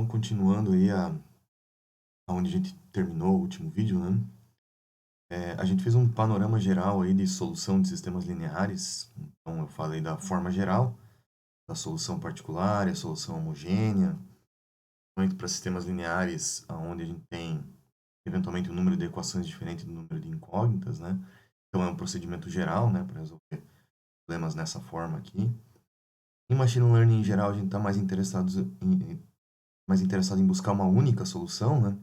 Então, continuando aí aonde a gente terminou o último vídeo, né? A gente fez um panorama geral aí de solução de sistemas lineares. Então, eu falei da forma geral, da solução particular e a solução homogênea, muito para sistemas lineares, onde a gente tem eventualmente um número de equações diferente do número de incógnitas, né? Então, é um procedimento geral, né, para resolver problemas nessa forma aqui. Em machine learning em geral, a gente está mais interessado em buscar uma única solução, né?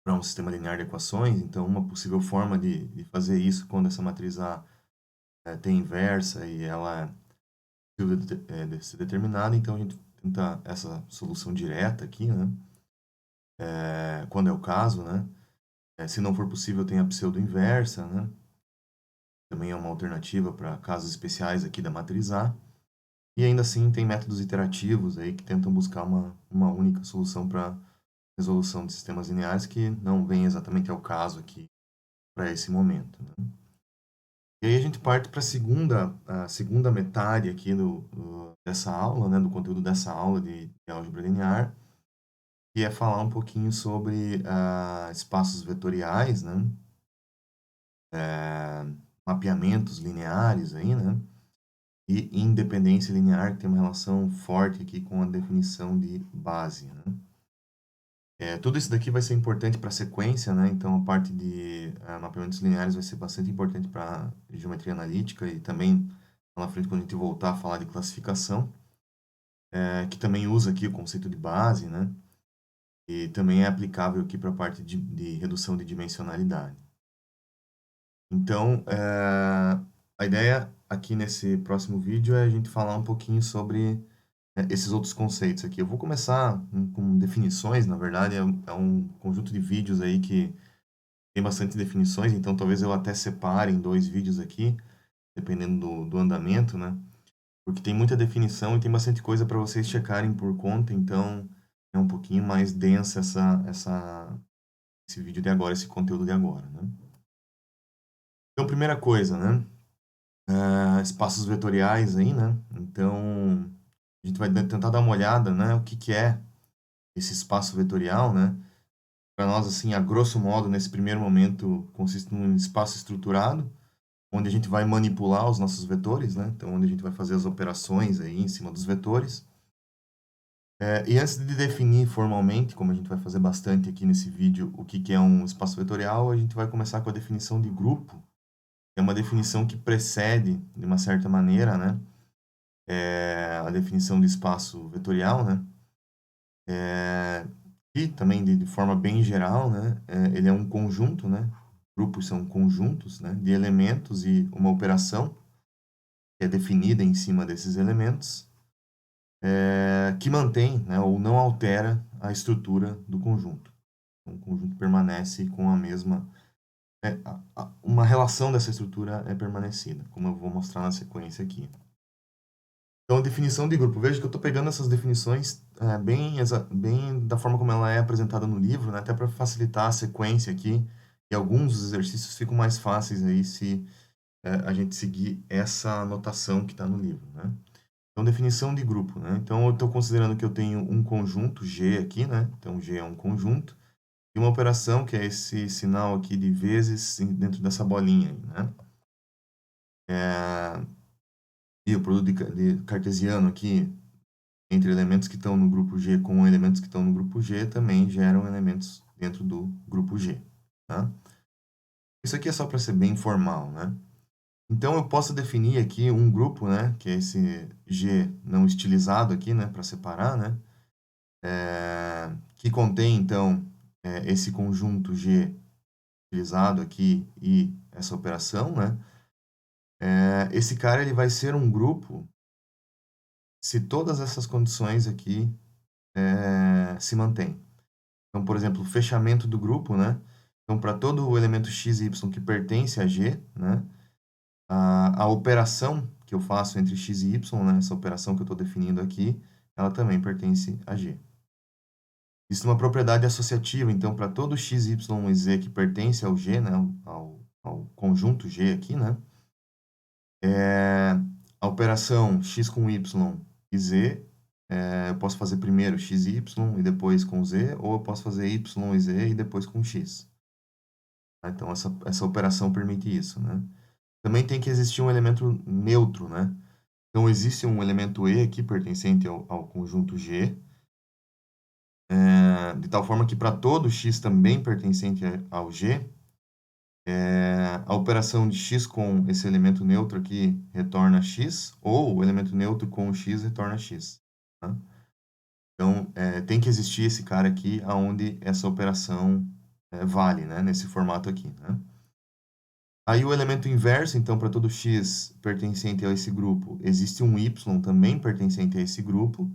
Para um sistema linear de equações. Então, uma possível forma de fazer isso quando essa matriz A tem inversa e ela é possível de ser determinada, então a gente tenta essa solução direta aqui, né? Quando é o caso, né? Se não for possível, tem a pseudo-inversa, né? Também é uma alternativa para casos especiais aqui da matriz A. E ainda assim, tem métodos iterativos aí que tentam buscar uma única solução para resolução de sistemas lineares que não vem exatamente ao caso aqui para esse momento, né? E aí a gente parte para a segunda metade aqui dessa aula, né, do conteúdo dessa aula de álgebra linear, que é falar um pouquinho sobre espaços vetoriais, né, mapeamentos lineares aí, né, e independência linear, que tem uma relação forte aqui com a definição de base, né. Tudo isso daqui vai ser importante para a sequência, né? Então, a parte de mapeamentos lineares vai ser bastante importante para geometria analítica e também lá na frente, quando a gente voltar a falar de classificação, que também usa aqui o conceito de base, né? E também é aplicável aqui para a parte de redução de dimensionalidade. Então, a ideia aqui nesse próximo vídeo é a gente falar um pouquinho sobre esses outros conceitos aqui. Eu vou começar com definições, na verdade, é um conjunto de vídeos aí que tem bastante definições, então talvez eu até separe em dois vídeos aqui, dependendo do andamento, né? Porque tem muita definição e tem bastante coisa para vocês checarem por conta, então é um pouquinho mais densa esse vídeo de agora, esse conteúdo de agora, né? Então, primeira coisa, né? Espaços vetoriais aí, né? Então, a gente vai tentar dar uma olhada, né? O que é esse espaço vetorial, né? Para nós, assim, a grosso modo, nesse primeiro momento, consiste num espaço estruturado, onde a gente vai manipular os nossos vetores, né? Então, onde a gente vai fazer as operações aí em cima dos vetores. E antes de definir formalmente, como a gente vai fazer bastante aqui nesse vídeo, o que é um espaço vetorial, a gente vai começar com a definição de grupo. É uma definição que precede, de uma certa maneira, né? A definição de espaço vetorial, né? E também, de forma bem geral, né? Ele é um conjunto, né? Grupos são conjuntos, né? De elementos e uma operação que é definida em cima desses elementos, que mantém, né, ou não altera a estrutura do conjunto. Então, o conjunto permanece com a mesma... uma relação dessa estrutura é permanecida, como eu vou mostrar na sequência aqui. Então, a definição de grupo. Veja que eu estou pegando essas definições bem da forma como ela é apresentada no livro, né, até para facilitar a sequência aqui, e alguns dos exercícios ficam mais fáceis aí se a gente seguir essa anotação que está no livro, né? Então, definição de grupo, né? Então, eu estou considerando que eu tenho um conjunto G aqui, né? Então, G é um conjunto. E uma operação, que é esse sinal aqui de vezes dentro dessa bolinha aí, né? E o produto de cartesiano aqui, entre elementos que estão no grupo G com elementos que estão no grupo G, também geram elementos dentro do grupo G, tá? Isso aqui é só para ser bem formal, né? Então, eu posso definir aqui um grupo, né? Que é esse G não estilizado aqui, né? Para separar, né? Que contém, então, esse conjunto G utilizado aqui e essa operação, né? Esse cara ele vai ser um grupo se todas essas condições aqui se mantêm. Então, por exemplo, o fechamento do grupo, né? Então, para todo o elemento x e y que pertence a G, né? A operação que eu faço entre x e y, né? Essa operação que eu estou definindo aqui, ela também pertence a G. Existe uma propriedade associativa, então, para todo x, y e z que pertence ao G, né, ao conjunto G aqui, né, a operação x com y e z eu posso fazer primeiro x e y e depois com z, ou eu posso fazer y e z e depois com x. Tá? Então, essa operação permite isso, né? Também tem que existir um elemento neutro, né? Então, existe um elemento E aqui pertencente ao conjunto G, de tal forma que para todo x também pertencente ao G, a operação de x com esse elemento neutro aqui retorna x, ou o elemento neutro com o x retorna x. Tá? Então, tem que existir esse cara aqui onde essa operação vale, né? Nesse formato aqui, né? Aí o elemento inverso, então, para todo x pertencente a esse grupo, existe um y também pertencente a esse grupo,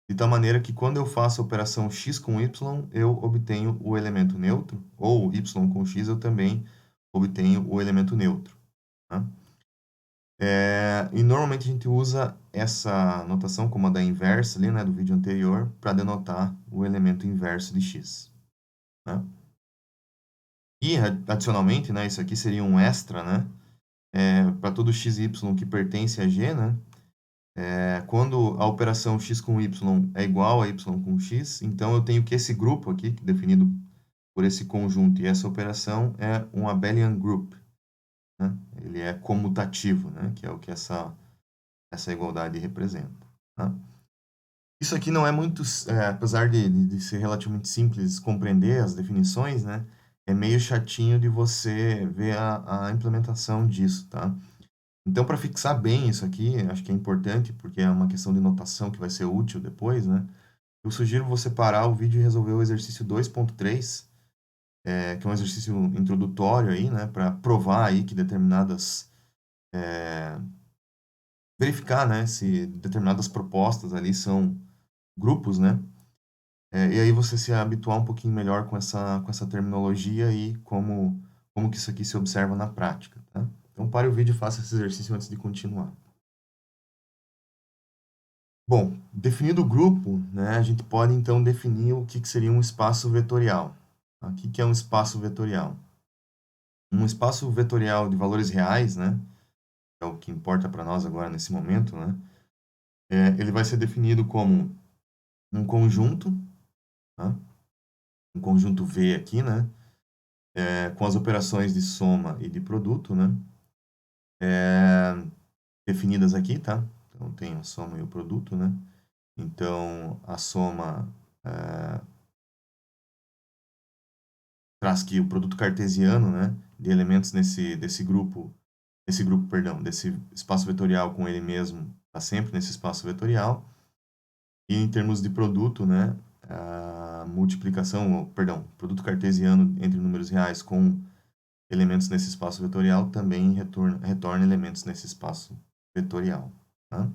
de tal maneira que quando eu faço a operação x com y, eu obtenho o elemento neutro, ou y com x eu também obtenho o elemento neutro. Tá? E normalmente a gente usa essa notação como a da inversa ali, né, do vídeo anterior, para denotar o elemento inverso de x. Né? E, adicionalmente, né, isso aqui seria um extra, né, para todo x e y que pertence a g, né, quando a operação x com y é igual a y com x, então eu tenho que esse grupo aqui, definido por esse conjunto e essa operação, é um abelian group. Né? Ele é comutativo, né, que é o que essa igualdade representa. Tá? Isso aqui não é muito, apesar de ser relativamente simples compreender as definições, né, é meio chatinho de você ver a implementação disso, tá? Então, para fixar bem isso aqui, acho que é importante, porque é uma questão de notação que vai ser útil depois, né? Eu sugiro você parar o vídeo e resolver o exercício 2.3, que é um exercício introdutório aí, né, para provar aí que verificar, né, se determinadas propostas ali são grupos, né? E aí você se habituar um pouquinho melhor com essa terminologia e como que isso aqui se observa na prática, tá? Então pare o vídeo e faça esse exercício antes de continuar. Bom, definido o grupo, né, a gente pode então definir o que seria um espaço vetorial. O que é um espaço vetorial? Um espaço vetorial de valores reais, né, é o que importa para nós agora nesse momento, né, ele vai ser definido como um conjunto, tá? Um conjunto V aqui, né, com as operações de soma e de produto, né, definidas aqui, tá? Então tem a soma e o produto, né? Então a soma traz que o produto cartesiano, né, de elementos desse grupo, perdão, desse espaço vetorial com ele mesmo, está sempre nesse espaço vetorial. E em termos de produto, né, a multiplicação, perdão, produto cartesiano entre números reais com elementos nesse espaço vetorial também retorna elementos nesse espaço vetorial. Tá?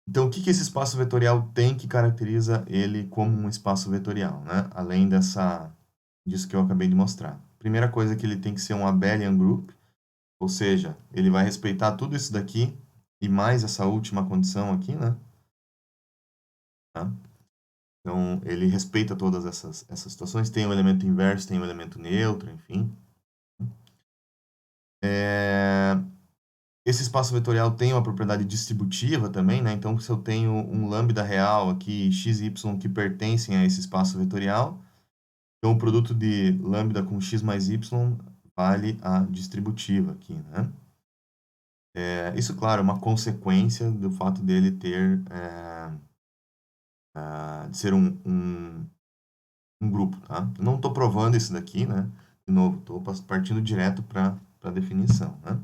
Então, o que esse espaço vetorial tem que caracteriza ele como um espaço vetorial, né? Além disso que eu acabei de mostrar. Primeira coisa é que ele tem que ser um abelian group, ou seja, ele vai respeitar tudo isso daqui e mais essa última condição aqui, né? Tá? Então, ele respeita todas essas situações. Tem o elemento inverso, tem o elemento neutro, enfim. Esse espaço vetorial tem uma propriedade distributiva também, né? Então, se eu tenho um lambda real aqui, x e y, que pertencem a esse espaço vetorial, então o produto de lambda com x mais y vale a distributiva aqui, né? Isso, claro, é uma consequência do fato dele ter de ser um grupo, tá? Eu não estou provando isso daqui, né? De novo, estou partindo direto para a definição, né?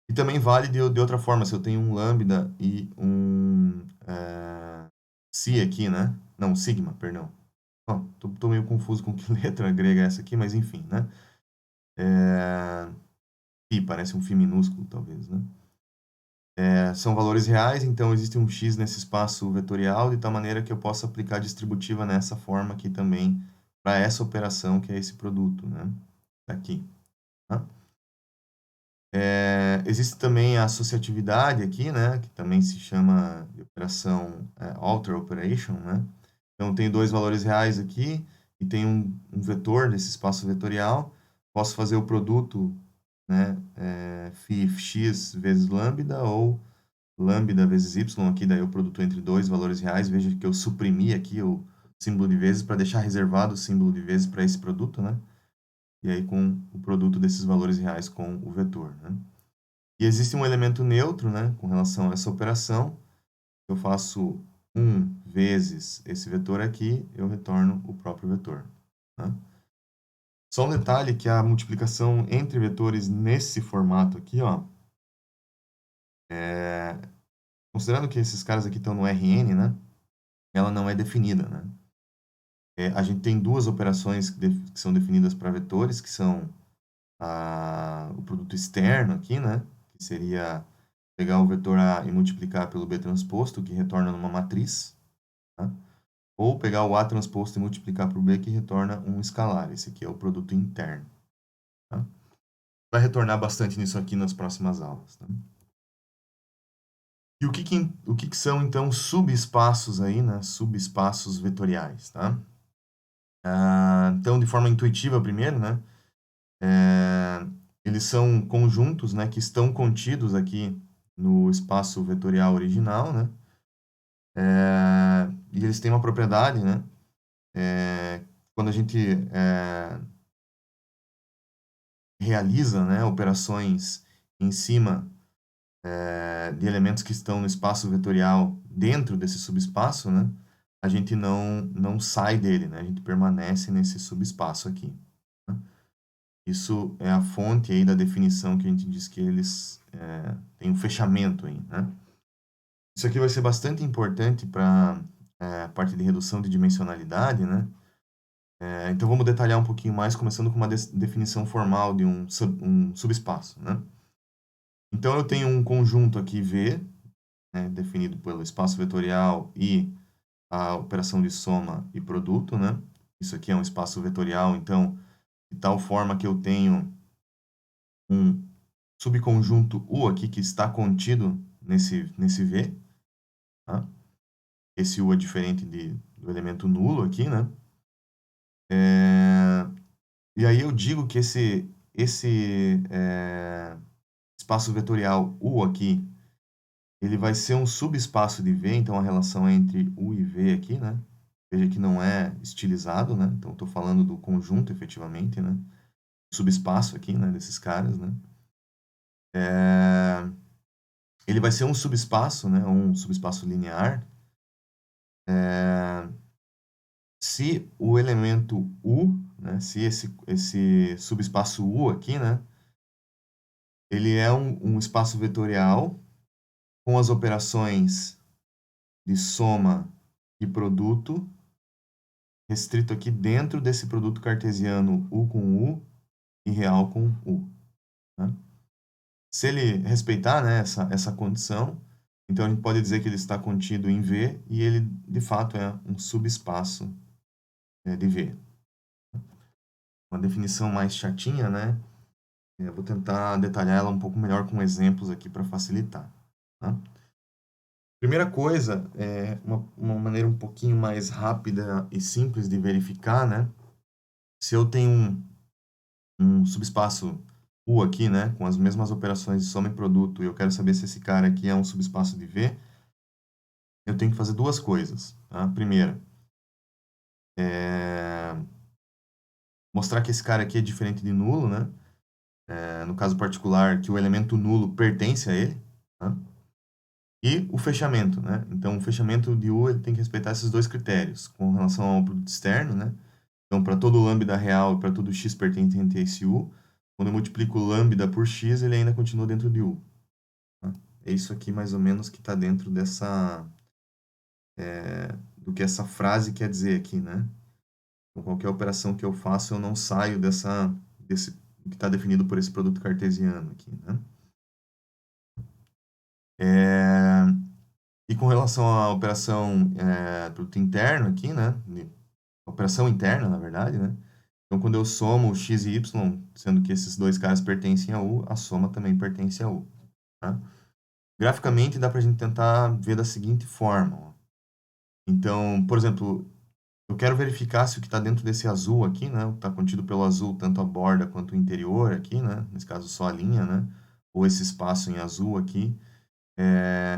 E também vale de outra forma, se eu tenho um lambda e um psi aqui, né? Não, sigma, perdão. Tô meio confuso com que letra grega é essa aqui, mas enfim, né? Phi, parece um φ minúsculo, talvez, né? São valores reais, então existe um x nesse espaço vetorial, de tal maneira que eu possa aplicar a distributiva nessa forma aqui também, para essa operação que é esse produto, né? Aqui. Tá? Existe também a associatividade aqui, né? Que também se chama de operação alter operation, né? Então, tem dois valores reais aqui e tem um vetor desse espaço vetorial. Posso fazer o produto, né, φ x vezes lambda ou lambda vezes y aqui, daí o produto entre dois valores reais. Veja que eu suprimi aqui o símbolo de vezes para deixar reservado o símbolo de vezes para esse produto, né? E aí com o produto desses valores reais com o vetor, né? E existe um elemento neutro, né, com relação a essa operação. Eu faço 1 vezes esse vetor aqui, eu retorno o próprio vetor, né? Só um detalhe que a multiplicação entre vetores nesse formato aqui, ó, considerando que esses caras aqui estão no Rn, né, ela não é definida, né? A gente tem duas operações que são definidas para vetores, que são o produto externo aqui, né, que seria pegar o vetor A e multiplicar pelo B transposto, que retorna numa matriz, tá? Ou pegar o A transposto e multiplicar por B, que retorna um escalar. Esse aqui é o produto interno, tá? Vai retornar bastante nisso aqui nas próximas aulas, tá? E o que são, então, subespaços aí, né? Subespaços vetoriais, tá? Então, de forma intuitiva, primeiro, né? Eles são conjuntos, né, que estão contidos aqui no espaço vetorial original, né? E eles têm uma propriedade, né? Quando a gente realiza, né, operações em cima de elementos que estão no espaço vetorial dentro desse subespaço, né, a gente não sai dele, né? A gente permanece nesse subespaço aqui, né? Isso é a fonte aí da definição que a gente diz que eles têm um fechamento aí, né? Isso aqui vai ser bastante importante para a parte de redução de dimensionalidade, né? Então vamos detalhar um pouquinho mais, começando com uma definição formal de um subespaço, né? Então eu tenho um conjunto aqui V, né, definido pelo espaço vetorial e a operação de soma e produto, né? Isso aqui é um espaço vetorial, então, de tal forma que eu tenho um subconjunto U aqui que está contido nesse V, tá? Esse U é diferente do elemento nulo aqui, né? E aí eu digo que esse espaço vetorial U aqui, ele vai ser um subespaço de V, então a relação é entre U e V aqui, né? Veja que não é estilizado, né? Então estou falando do conjunto efetivamente, né? Subespaço aqui, né? Desses caras, né? Ele vai ser um subespaço, né? Um subespaço linear. Se o elemento U, né? Se esse subespaço U aqui, né? Ele é um espaço vetorial com as operações de soma e produto restrito aqui dentro desse produto cartesiano U com U e real com U, né? Se ele respeitar, né, essa condição, então a gente pode dizer que ele está contido em V e ele, de fato, é um subespaço de V. Uma definição mais chatinha, né? Eu vou tentar detalhar ela um pouco melhor com exemplos aqui para facilitar, tá? Primeira coisa, uma maneira um pouquinho mais rápida e simples de verificar, né? Se eu tenho um subespaço U aqui, né, com as mesmas operações de soma e produto, e eu quero saber se esse cara aqui é um subespaço de V, eu tenho que fazer duas coisas, tá? Primeira, mostrar que esse cara aqui é diferente de nulo, né? No caso particular, que o elemento nulo pertence a ele, tá? E o fechamento, né? Então, o fechamento de U ele tem que respeitar esses dois critérios com relação ao produto externo, né? Então, para todo lambda real e para todo x pertencente a esse U, quando eu multiplico lambda por x, ele ainda continua dentro de U, tá? É isso aqui mais ou menos que está dentro do que essa frase quer dizer aqui, né? Então, qualquer operação que eu faço, eu não saio desse que está definido por esse produto cartesiano aqui, né? E com relação à operação produto interno aqui, né? Operação interna, na verdade, né? Então, quando eu somo x e y, sendo que esses dois caras pertencem a U, a soma também pertence a U, tá? Graficamente, dá para a gente tentar ver da seguinte forma, ó. Então, por exemplo, eu quero verificar se o que está dentro desse azul aqui, né? Está contido pelo azul, tanto a borda quanto o interior aqui, né? Nesse caso, só a linha, né? Ou esse espaço em azul aqui.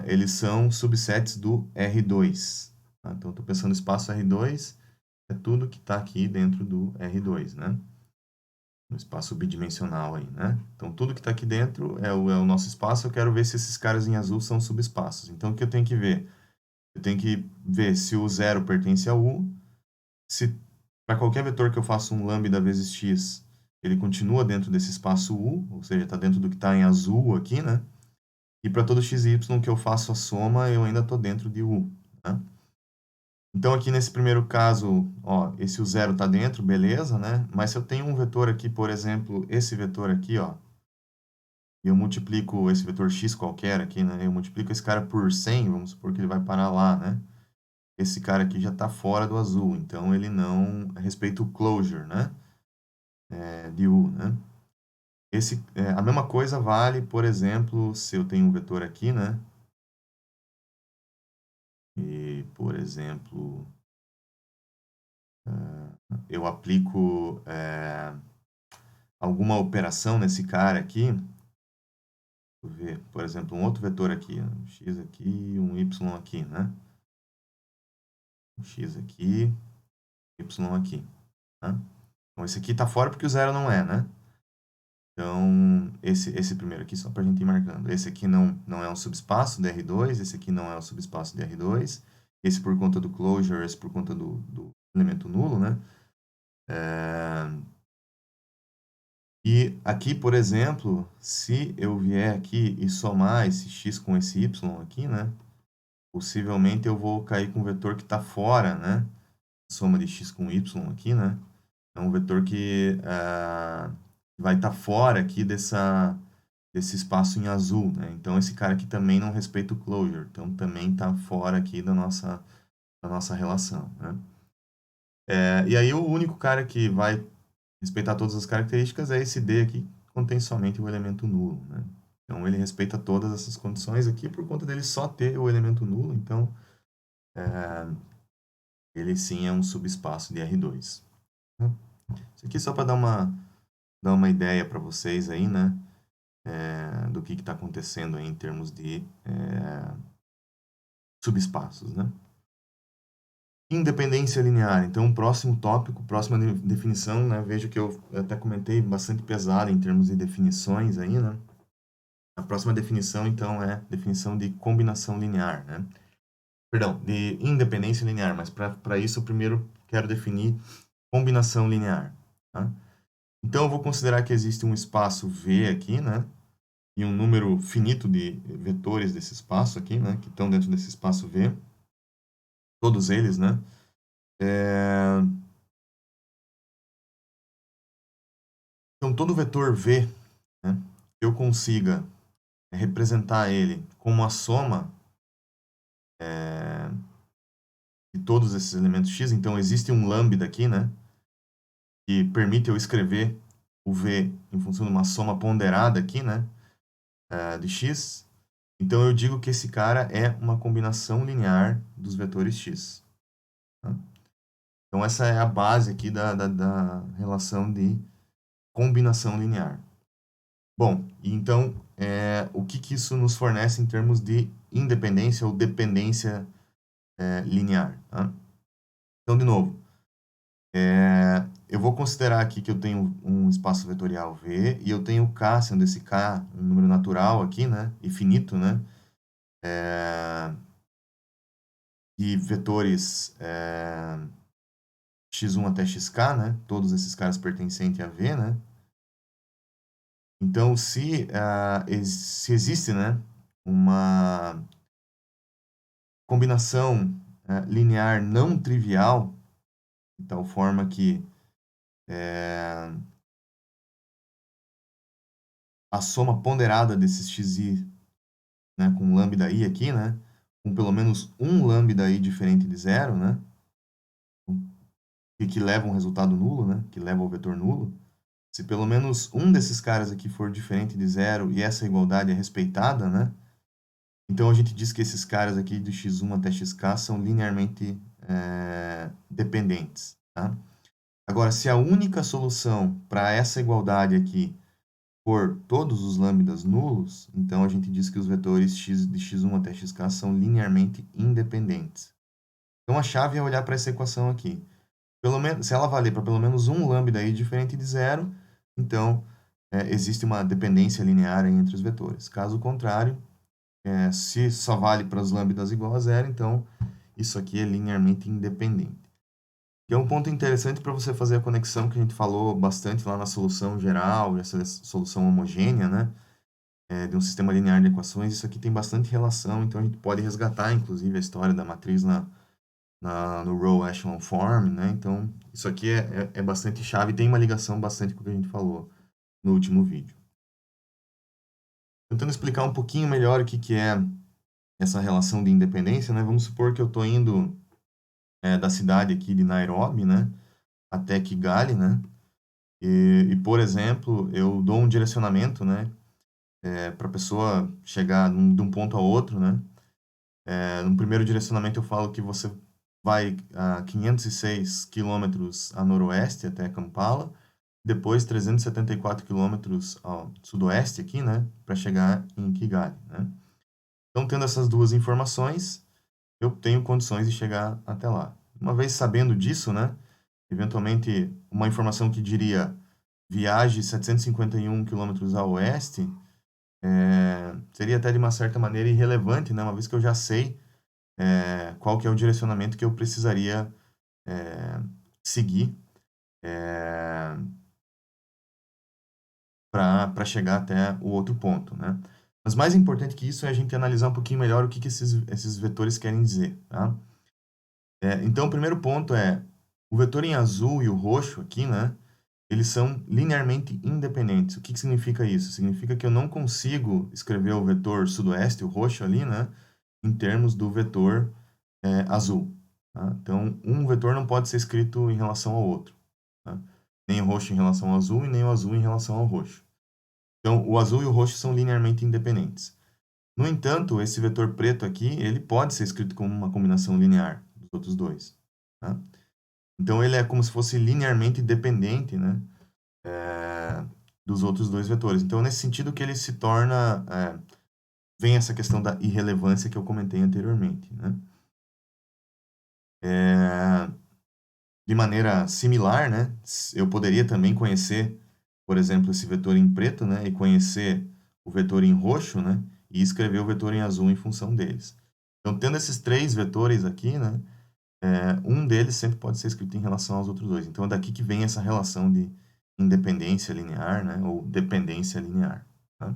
eles são subsets do R2. Tá? Então, estou pensando no espaço R2, é tudo que está aqui dentro do R2, né? No espaço bidimensional aí, né? Então, tudo que está aqui dentro é o nosso espaço. Eu quero ver se esses caras em azul são subespaços. Então, o que eu tenho que ver? Eu tenho que ver se o zero pertence a U, se para qualquer vetor que eu faça um lambda vezes x, ele continua dentro desse espaço U, ou seja, está dentro do que está em azul aqui, né? E para todo x e y que eu faço a soma, eu ainda estou dentro de U, né? Então, aqui nesse primeiro caso, ó, esse o zero está dentro, beleza, né? Mas se eu tenho um vetor aqui, por exemplo, esse vetor aqui, ó, e eu multiplico esse vetor x qualquer aqui, né? Eu multiplico esse cara por 100, vamos supor que ele vai parar lá, né? Esse cara aqui já está fora do azul, então ele não respeita o closure, né? De U, né? A mesma coisa vale, por exemplo, se eu tenho um vetor aqui, né? E, por exemplo, eu aplico alguma operação nesse cara aqui. Vou ver, por exemplo, um outro vetor aqui, um x aqui, um y aqui, né? Um x aqui, y aqui, né? Então, esse aqui está fora porque o zero não é, né? Então, esse primeiro aqui, só para a gente ir marcando. Esse aqui não é um subespaço de R2, esse aqui não é um subespaço de R2, esse por conta do closure, esse por conta do elemento nulo, né? E aqui, por exemplo, se eu vier aqui e somar esse x com esse y aqui, né? Possivelmente eu vou cair com um vetor que está fora, né? Soma de x com y aqui, né? É um vetor que vai estar fora aqui desse espaço em azul, né? Então, esse cara aqui também não respeita o closure. Então, também está fora aqui da nossa relação, né? E aí, o único cara que vai respeitar todas as características é esse D aqui, que contém somente o elemento nulo, né? Então, ele respeita todas essas condições aqui por conta dele só ter o elemento nulo. Então, ele sim é um subespaço de R2. Né? Isso aqui só para dar uma ideia para vocês aí, né? Do que está acontecendo aí em termos de subespaços, né? Independência linear. Então, o próximo tópico, próxima definição, né? Veja que eu até comentei bastante pesado em termos de definições aí, né? A próxima definição, então, é definição de combinação linear, né? Perdão, de independência linear, mas para isso eu primeiro quero definir combinação linear, tá? Então, eu vou considerar que existe um espaço V aqui, né? E um número finito de vetores desse espaço aqui, né? Que estão dentro desse espaço V. Todos eles, né? Então, todo vetor V, né? Que eu consiga representar ele como a soma de todos esses elementos X. Então, existe um lambda aqui, né? Que permite eu escrever o V em função de uma soma ponderada aqui, né? De X. Então, eu digo que esse cara é uma combinação linear dos vetores X. Tá? Então, essa é a base aqui da relação de combinação linear. Bom, então, o que isso nos fornece em termos de independência ou dependência linear? Tá? Então, de novo, eu vou considerar aqui que eu tenho um espaço vetorial V e eu tenho K, sendo esse K um número natural aqui, né? E finito, né? De vetores x1 até xk, né? Todos esses caras pertencentes a V, né? Então, se existe, né, uma combinação linear não trivial, de tal forma que a soma ponderada desses xi, né, com lambda i aqui, né, com pelo menos um lambda i diferente de zero, né, que leva um resultado nulo, né, que leva ao vetor nulo, se pelo menos um desses caras aqui for diferente de zero e essa igualdade é respeitada, né, então a gente diz que esses caras aqui de x1 até xk são linearmente dependentes, tá? Agora, se a única solução para essa igualdade aqui for todos os lambdas nulos, então a gente diz que os vetores x de x1 até xk são linearmente independentes. Então a chave é olhar para essa equação aqui. Pelo menos, se ela valer para pelo menos um lambda aí diferente de zero, então existe uma dependência linear entre os vetores. Caso contrário, se só vale para os lambdas igual a zero, então isso aqui é linearmente independente. E é um ponto interessante para você fazer a conexão que a gente falou bastante lá na solução geral, essa solução homogênea, né? De um sistema linear de equações. Isso aqui tem bastante relação, então a gente pode resgatar, inclusive, a história da matriz no row echelon form, né? Então, isso aqui é bastante chave e tem uma ligação bastante com o que a gente falou no último vídeo. Tentando explicar um pouquinho melhor o que é essa relação de independência, né? Vamos supor que eu estou indo da cidade aqui de Nairobi, né? Até Kigali, né? Por exemplo, eu dou um direcionamento, né? Para a pessoa chegar de um ponto a outro, né? No primeiro direcionamento eu falo que você vai a 506 quilômetros a noroeste até Kampala, depois 374 quilômetros ao sudoeste aqui, né? Para chegar em Kigali, né? Então, tendo essas duas informações, eu tenho condições de chegar até lá. Uma vez sabendo disso, né? Eventualmente, uma informação que diria viaje 751 quilômetros a oeste, seria até de uma certa maneira irrelevante, né? Uma vez que eu já sei qual que é o direcionamento que eu precisaria seguir para chegar até o outro ponto, né? Mas mais importante que isso é a gente analisar um pouquinho melhor o que esses vetores querem dizer, tá? Então, o primeiro ponto é o vetor em azul e o roxo aqui, né? Eles são linearmente independentes. O que significa isso? Significa que eu não consigo escrever o vetor sudoeste, o roxo ali, né? Em termos do vetor azul. Tá? Então, um vetor não pode ser escrito em relação ao outro. Tá? Nem o roxo em relação ao azul e nem o azul em relação ao roxo. Então, o azul e o roxo são linearmente independentes. No entanto, esse vetor preto aqui, ele pode ser escrito como uma combinação linear dos outros dois. Tá? Então, ele é como se fosse linearmente dependente, né, dos outros dois vetores. Então, nesse sentido que ele se torna... vem essa questão da irrelevância que eu comentei anteriormente, né? De maneira similar, né, eu poderia também conhecer, por exemplo, esse vetor em preto, né, e conhecer o vetor em roxo, né, e escrever o vetor em azul em função deles. Então, tendo esses três vetores aqui, né, um deles sempre pode ser escrito em relação aos outros dois. Então, é daqui que vem essa relação de independência linear, né, ou dependência linear. Tá?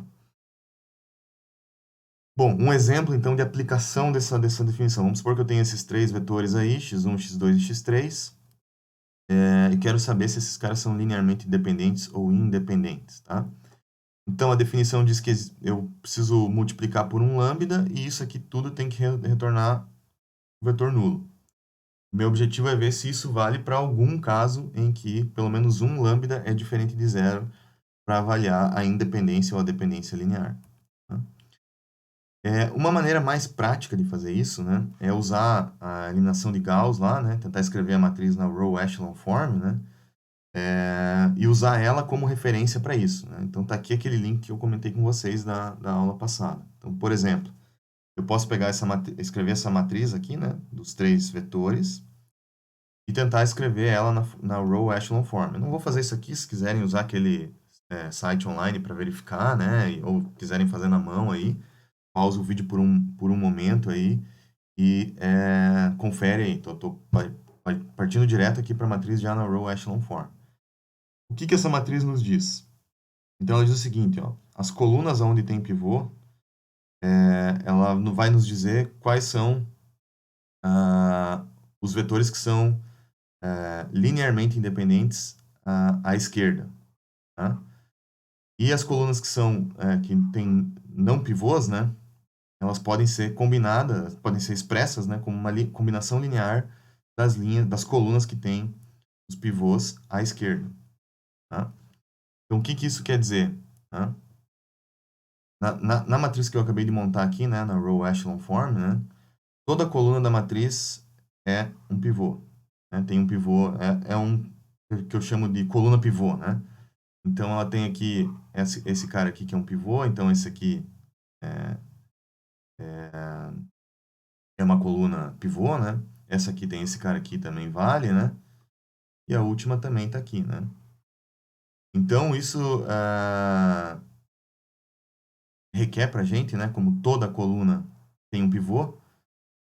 Bom, um exemplo, então, de aplicação dessa definição. Vamos supor que eu tenho esses três vetores aí, x1, x2 e x3, e quero saber se esses caras são linearmente dependentes ou independentes, tá? Então, a definição diz que eu preciso multiplicar por um lambda e isso aqui tudo tem que retornar o vetor nulo. Meu objetivo é ver se isso vale para algum caso em que pelo menos um lambda é diferente de zero para avaliar a independência ou a dependência linear. Tá? Uma maneira mais prática de fazer isso, né, é usar a eliminação de Gauss lá, né, tentar escrever a matriz na row echelon form, né, e usar ela como referência para isso, né? Então, tá aqui aquele link que eu comentei com vocês da aula passada. Então, por exemplo, eu posso pegar escrever essa matriz aqui, né, dos três vetores, e tentar escrever ela na row echelon form. Eu não vou fazer isso aqui, se quiserem usar aquele site online para verificar, né, ou quiserem fazer na mão aí, pausa o vídeo por um momento aí e confere aí. Então, tô partindo direto aqui para a matriz já na row echelon form. O que essa matriz nos diz? Então, ela diz o seguinte, ó, as colunas onde tem pivô, ela vai nos dizer quais são os vetores que são linearmente independentes à esquerda. Tá? E as colunas que são que têm não pivôs, né, elas podem ser combinadas, podem ser expressas, né, como uma combinação linear das colunas que têm os pivôs à esquerda. Tá? Então, o que isso quer dizer? Tá? Na matriz que eu acabei de montar aqui, né, na row echelon form, né, toda coluna da matriz é um pivô. Né, tem um pivô, é um que eu chamo de coluna pivô, né? Então, ela tem aqui esse cara aqui que é um pivô. Então, esse aqui é, é uma coluna pivô, né? Essa aqui tem esse cara aqui também vale, né? E a última também está aqui, né? Então, isso requer para a gente, né? Como toda coluna tem um pivô,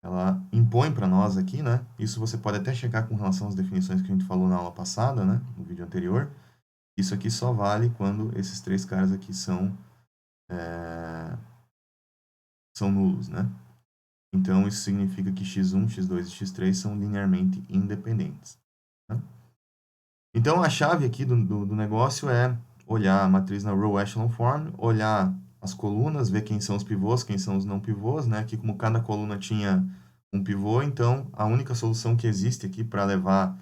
ela impõe para nós aqui, né? Isso você pode até checar com relação às definições que a gente falou na aula passada, né? No vídeo anterior. Isso aqui só vale quando esses três caras aqui são nulos, né? Então, isso significa que x1, x2 e x3 são linearmente independentes. Tá? Então, a chave aqui do negócio é olhar a matriz na row echelon form, olhar as colunas, ver quem são os pivôs, quem são os não pivôs, né? Aqui, como cada coluna tinha um pivô, então a única solução que existe aqui para levar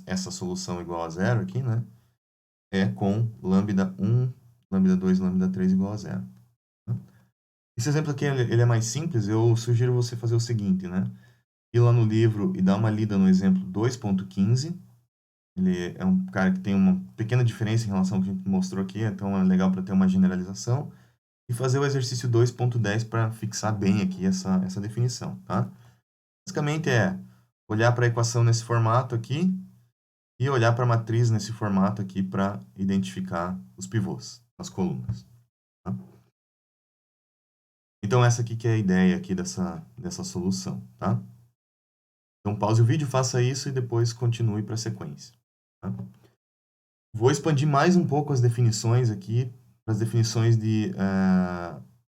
essa solução igual a zero aqui, né? É com lambda 1, lambda 2, lambda 3 igual a zero. Né? Esse exemplo aqui ele é mais simples, eu sugiro você fazer o seguinte, né? Ir lá no livro e dar uma lida no exemplo 2.15. Ele é um cara que tem uma pequena diferença em relação ao que a gente mostrou aqui, então é legal para ter uma generalização. E fazer o exercício 2.10 para fixar bem aqui essa definição, tá? Basicamente é olhar para a equação nesse formato aqui e olhar para a matriz nesse formato aqui para identificar os pivôs, as colunas. Tá? Então, essa aqui que é a ideia aqui dessa solução, tá? Então, pause o vídeo, faça isso e depois continue para a sequência. Tá? Vou expandir mais um pouco as definições aqui, as definições de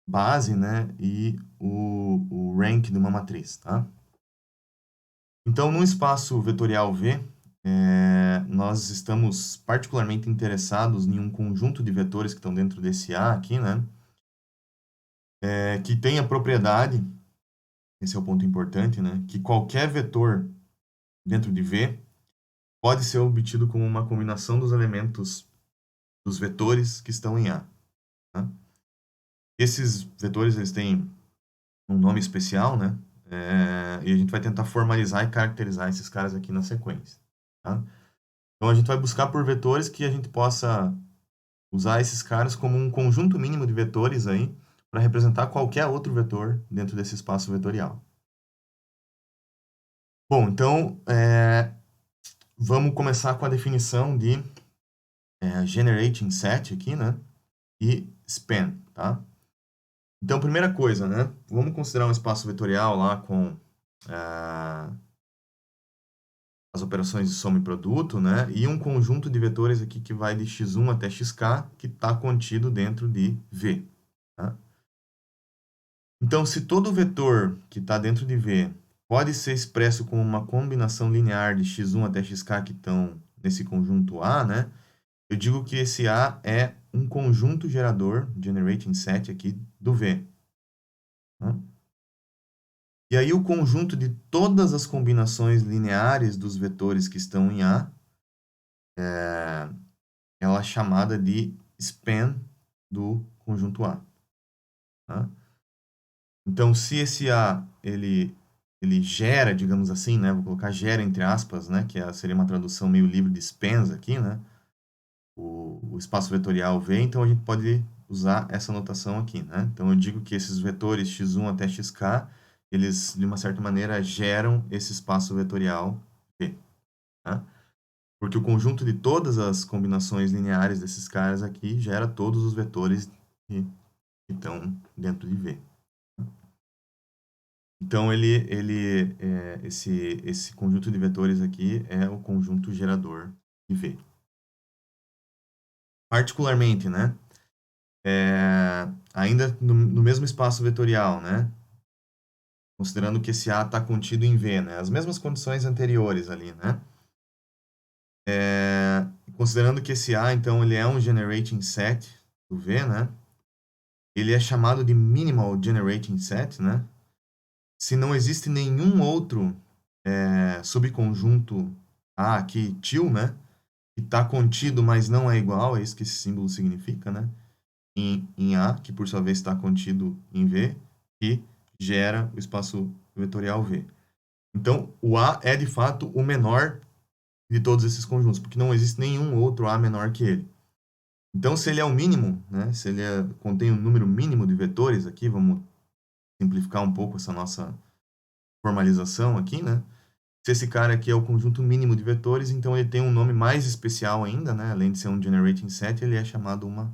base, né, e o rank de uma matriz, tá? Então, no espaço vetorial V, nós estamos particularmente interessados em um conjunto de vetores que estão dentro desse A aqui, né, que tem a propriedade, esse é o ponto importante, né, que qualquer vetor dentro de V pode ser obtido como uma combinação dos elementos dos vetores que estão em A. Tá? Esses vetores eles têm um nome especial, né? E a gente vai tentar formalizar e caracterizar esses caras aqui na sequência. Tá? Então a gente vai buscar por vetores que a gente possa usar esses caras como um conjunto mínimo de vetores aí para representar qualquer outro vetor dentro desse espaço vetorial. Bom, então vamos começar com a definição de generating set aqui, né? E span, tá? Então, primeira coisa, né? Vamos considerar um espaço vetorial lá com as operações de soma e produto, né? E um conjunto de vetores aqui que vai de x1 até xk, que está contido dentro de V. Tá? Então, se todo vetor que está dentro de V pode ser expresso como uma combinação linear de x1 até xk que estão nesse conjunto A, né? Eu digo que esse A é um conjunto gerador, generating set aqui, do V. Tá? E aí o conjunto de todas as combinações lineares dos vetores que estão em A ela é chamada de span do conjunto A. Tá? Então, se esse A ele gera, digamos assim, né, vou colocar gera entre aspas, né, que seria uma tradução meio livre de spans aqui, né, o espaço vetorial V, então a gente pode usar essa notação aqui, né? Então eu digo que esses vetores x1 até xk, eles de uma certa maneira geram esse espaço vetorial V, tá? Porque o conjunto de todas as combinações lineares desses caras aqui gera todos os vetores que estão dentro de V. Então, esse conjunto de vetores aqui é o conjunto gerador de V. Particularmente, né? Ainda no mesmo espaço vetorial, né? Considerando que esse A está contido em V, né? As mesmas condições anteriores ali, né? Considerando que esse A, então, ele é um generating set do V, né? Ele é chamado de minimal generating set, né? Se não existe nenhum outro subconjunto A aqui, til, né? Que está contido, mas não é igual, é isso que esse símbolo significa, né? Em A, que por sua vez está contido em V, que gera o espaço vetorial V. Então, o A é de fato o menor de todos esses conjuntos, porque não existe nenhum outro A menor que ele. Então, se ele é o mínimo, né, se ele contém um número mínimo de vetores aqui, vamos simplificar um pouco essa nossa formalização aqui, né? Se esse cara aqui é o conjunto mínimo de vetores, então ele tem um nome mais especial ainda, né? Além de ser um generating set, ele é chamado uma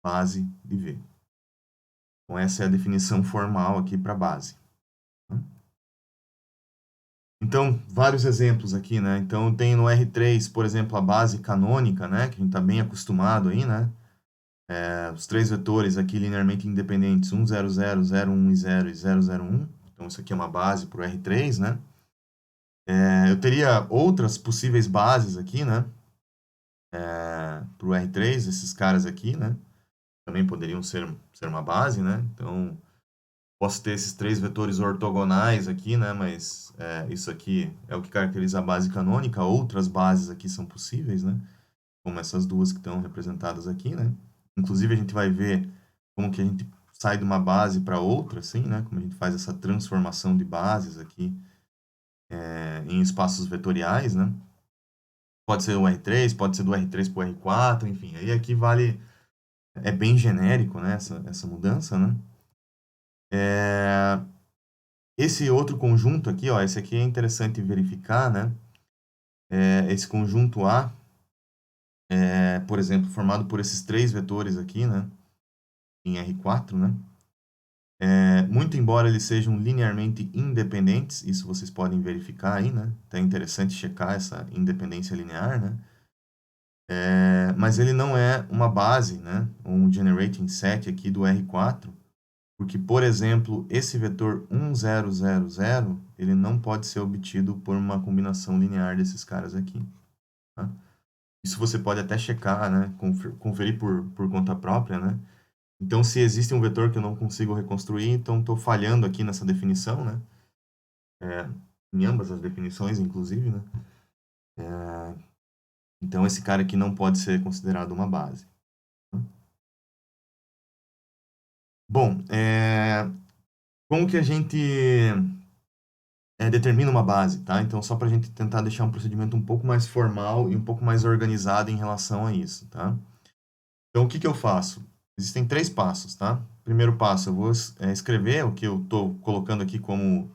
base de V. Então, essa é a definição formal aqui para base. Então, vários exemplos aqui, né? Então, tem no R3, por exemplo, a base canônica, né? Que a gente está bem acostumado aí, né? Os três vetores aqui linearmente independentes, 1, 0, 0, 0, 1 e 0 e 0, 0, 1. Então, isso aqui é uma base para o R3, né? Eu teria outras possíveis bases aqui, né? Para o R3, esses caras aqui, né? Também poderiam ser uma base, né? Então, posso ter esses três vetores ortogonais aqui, né? Mas isso aqui é o que caracteriza a base canônica. Outras bases aqui são possíveis, né? Como essas duas que estão representadas aqui, né? Inclusive, a gente vai ver como que a gente sai de uma base para outra, assim, né? Como a gente faz essa transformação de bases aqui em espaços vetoriais, né? Pode ser o R3, pode ser do R3 para o R4, enfim. Aí aqui vale... É bem genérico, né? Essa mudança, né? Esse outro conjunto aqui, ó, esse aqui é interessante verificar, né? Esse conjunto A, por exemplo, formado por esses três vetores aqui, né? Em R4, né? Muito embora eles sejam linearmente independentes, isso vocês podem verificar aí, né? Então é interessante checar essa independência linear, né? Mas ele não é uma base, né? Um generating set aqui do R4, porque, por exemplo, esse vetor 1, 0, 0, 0, ele não pode ser obtido por uma combinação linear desses caras aqui. Tá? Isso você pode até checar, né? Conferir por conta própria, né? Então, se existe um vetor que eu não consigo reconstruir, então estou falhando aqui nessa definição, né? Em ambas as definições, inclusive, né? Então, esse cara aqui não pode ser considerado uma base. Bom, como que a gente determina uma base, tá? Então, só para a gente tentar deixar um procedimento um pouco mais formal e um pouco mais organizado em relação a isso, tá? Então, o que que eu faço? Existem três passos, tá? Primeiro passo, eu vou escrever o que eu estou colocando aqui como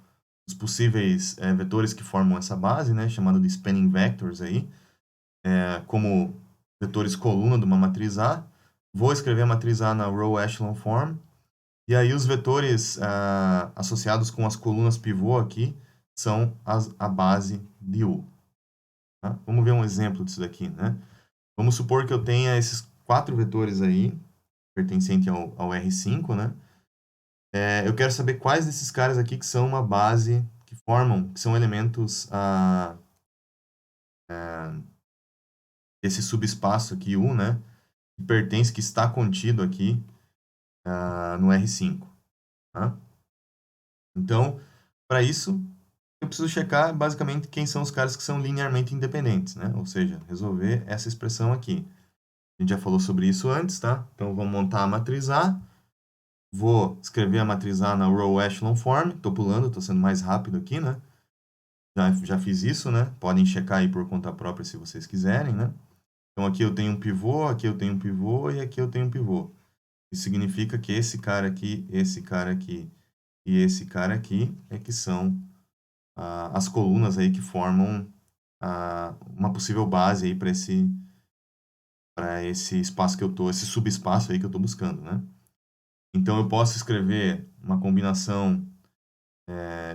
os possíveis vetores que formam essa base, né? Chamado de spanning vectors aí, como vetores coluna de uma matriz A. Vou escrever a matriz A na row echelon form. E aí os vetores associados com as colunas pivô aqui são a base de U. Tá? Vamos ver um exemplo disso daqui, né? Vamos supor que eu tenha esses quatro vetores aí, pertencente ao R5, né? Eu quero saber quais desses caras aqui que são uma base, que são elementos desse subespaço aqui, U, né? Que está contido aqui no R5. Tá? Então, para isso, eu preciso checar basicamente quem são os caras que são linearmente independentes, né? Ou seja, resolver essa expressão aqui. A gente já falou sobre isso antes, tá? Então, vamos montar a matriz A. Vou escrever a matriz A na row echelon form. Estou pulando, estou sendo mais rápido aqui, né? Já fiz isso, né? Podem checar aí por conta própria se vocês quiserem, né? Então, aqui eu tenho um pivô, aqui eu tenho um pivô e aqui eu tenho um pivô. Isso significa que esse cara aqui e esse cara aqui é que são as colunas aí que formam uma possível base aí para esse espaço que eu tô, esse subespaço aí que eu estou buscando, né? Então eu posso escrever uma combinação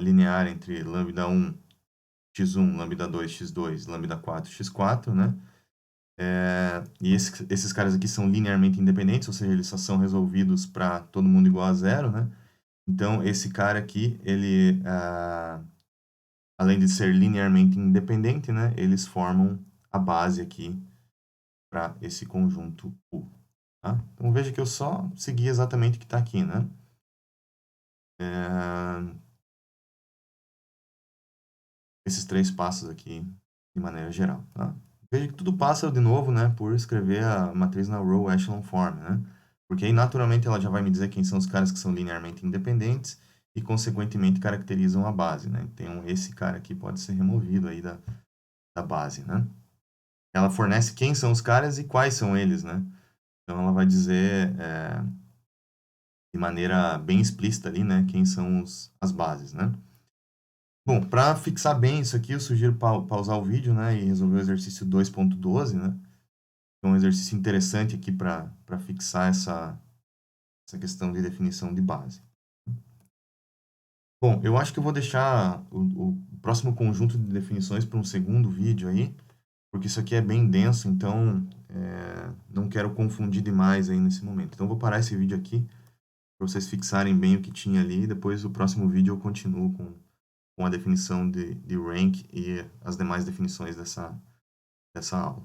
linear entre lambda 1, x1, lambda 2, x2, lambda 4, x4, né? E esses caras aqui são linearmente independentes, ou seja, eles só são resolvidos para todo mundo igual a zero, né? Então esse cara aqui, ele além de ser linearmente independente, né, eles formam a base aqui para esse conjunto U. Tá? Então veja que eu só segui exatamente o que está aqui, né? Esses três passos aqui de maneira geral. Tá? Veja que tudo passa de novo, né, por escrever a matriz na row echelon form, né? Porque aí naturalmente ela já vai me dizer quem são os caras que são linearmente independentes e consequentemente caracterizam a base, né? Então esse cara aqui pode ser removido aí da base, né? ela fornece quem são os caras e quais são eles, né? Então ela vai dizer de maneira bem explícita ali, né, quem são as bases, né? Bom, para fixar bem isso aqui, eu sugiro pausar o vídeo, né, e resolver o exercício 2.12, né? É um exercício interessante aqui para fixar essa questão de definição de base. Bom, eu acho que eu vou deixar o próximo conjunto de definições para um segundo vídeo aí, porque isso aqui é bem denso, então não quero confundir demais aí nesse momento. Então, eu vou parar esse vídeo aqui para vocês fixarem bem o que tinha ali, e depois o próximo vídeo eu continuo com a definição de rank e as demais definições dessa aula.